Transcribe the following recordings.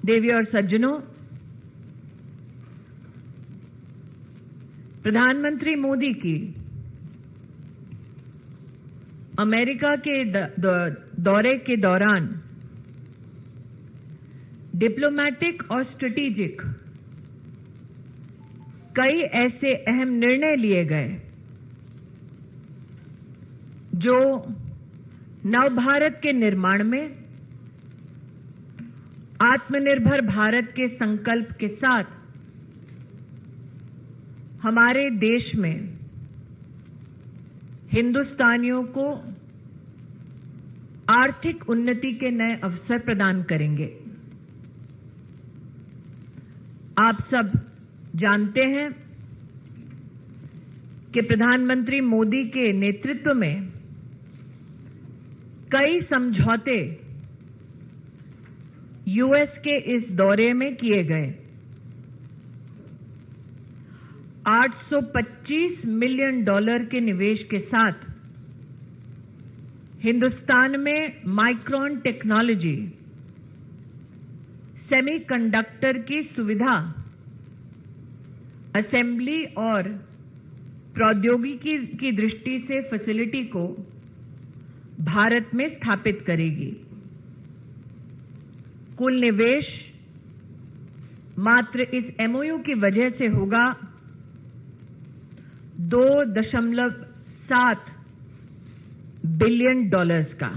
देवी और सज्जनों, प्रधानमंत्री मोदी की अमेरिका के दौरे के दौरान डिप्लोमैटिक और स्ट्रेटेजिक कई ऐसे अहम निर्णय लिए गए जो नवभारत के निर्माण में आत्मनिर्भर भारत के संकल्प के साथ हमारे देश में हिंदुस्तानियों को आर्थिक उन्नति के नए अवसर प्रदान करेंगे। आप सब जानते हैं कि प्रधानमंत्री मोदी के नेतृत्व में कई समझौते यूएस के इस दौरे में किए गए। $825 मिलियन के निवेश के साथ हिंदुस्तान में माइक्रोन टेक्नोलॉजी, सेमीकंडक्टर की सुविधा, असेंबली और प्रौद्योगिकी की दृष्टि से फैसिलिटी को भारत में स्थापित करेगी। कुल निवेश मात्र इस एमओयू की वजह से होगा $2.7 बिलियन का।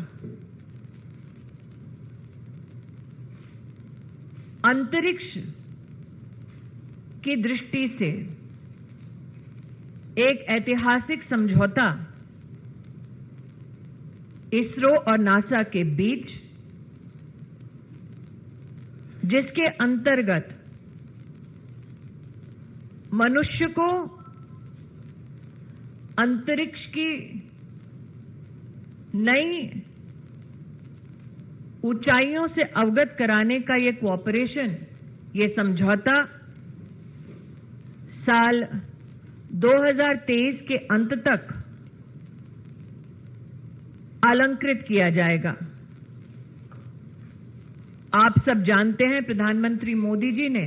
अंतरिक्ष की दृष्टि से एक ऐतिहासिक समझौता इसरो और नासा के बीच, जिसके अंतर्गत मनुष्य को अंतरिक्ष की नई ऊंचाइयों से अवगत कराने का ये कोऑपरेशन, ये समझौता साल 2023 के अंत तक अलंकृत किया जाएगा। आप सब जानते हैं प्रधानमंत्री मोदी जी ने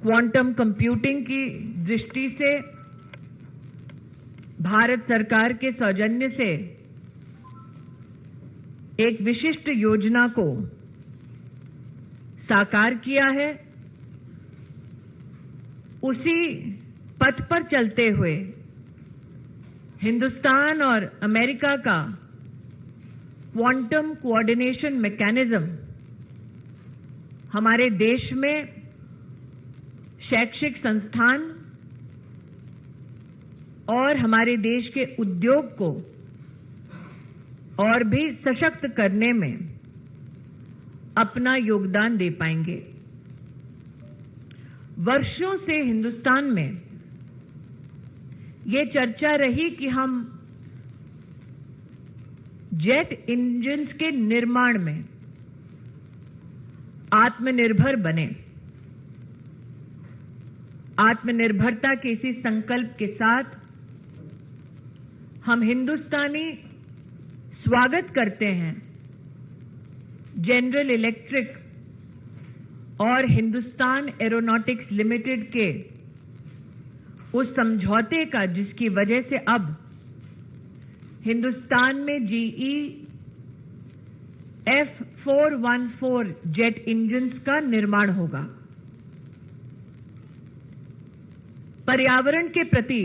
क्वांटम कंप्यूटिंग की दृष्टि से भारत सरकार के सौजन्य से एक विशिष्ट योजना को साकार किया है। उसी पथ पर चलते हुए हिंदुस्तान और अमेरिका का क्वांटम कोऑर्डिनेशन मैकेनिज्म हमारे देश में शैक्षिक संस्थान और हमारे देश के उद्योग को और भी सशक्त करने में अपना योगदान दे पाएंगे। वर्षों से हिंदुस्तान में ये चर्चा रही कि हम जेट इंजन्स के निर्माण में आत्मनिर्भर बने। आत्मनिर्भरता के इसी संकल्प के साथ हम हिंदुस्तानी स्वागत करते हैं जनरल इलेक्ट्रिक और हिंदुस्तान एरोनॉटिक्स लिमिटेड के उस समझौते का, जिसकी वजह से अब हिंदुस्तान में जीई F414 जेट इंजन्स का निर्माण होगा। पर्यावरण के प्रति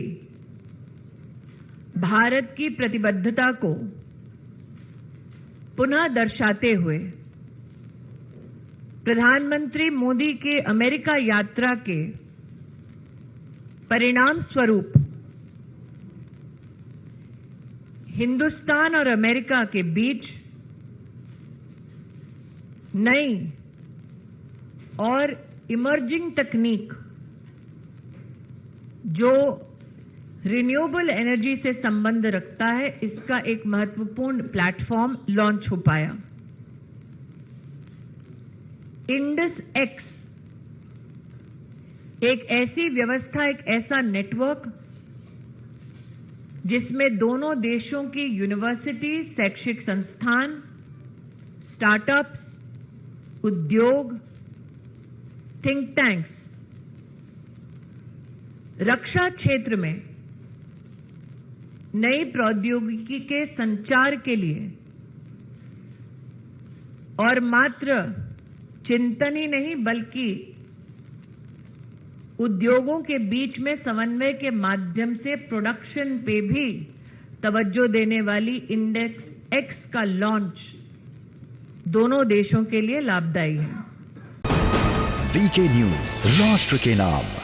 भारत की प्रतिबद्धता को पुनः दर्शाते हुए प्रधानमंत्री मोदी के अमेरिका यात्रा के परिणाम स्वरूप हिंदुस्तान और अमेरिका के बीच नई और इमर्जिंग तकनीक जो रिन्यूएबल एनर्जी से संबंध रखता है, इसका एक महत्वपूर्ण प्लेटफॉर्म लॉन्च हो पाया। इंडस एक्स एक ऐसी व्यवस्था, एक ऐसा नेटवर्क जिसमें दोनों देशों की यूनिवर्सिटी, शैक्षिक संस्थान, स्टार्टअप्स उद्योग, थिंक टैंक्स, रक्षा क्षेत्र में नई प्रौद्योगिकी के संचार के लिए और मात्र चिंतन ही नहीं बल्कि उद्योगों के बीच में समन्वय के माध्यम से प्रोडक्शन पे भी तवज्जो देने वाली इंडेक्स एक्स का लॉन्च दोनों देशों के लिए लाभदायी है। वीके न्यूज, राष्ट्र के नाम।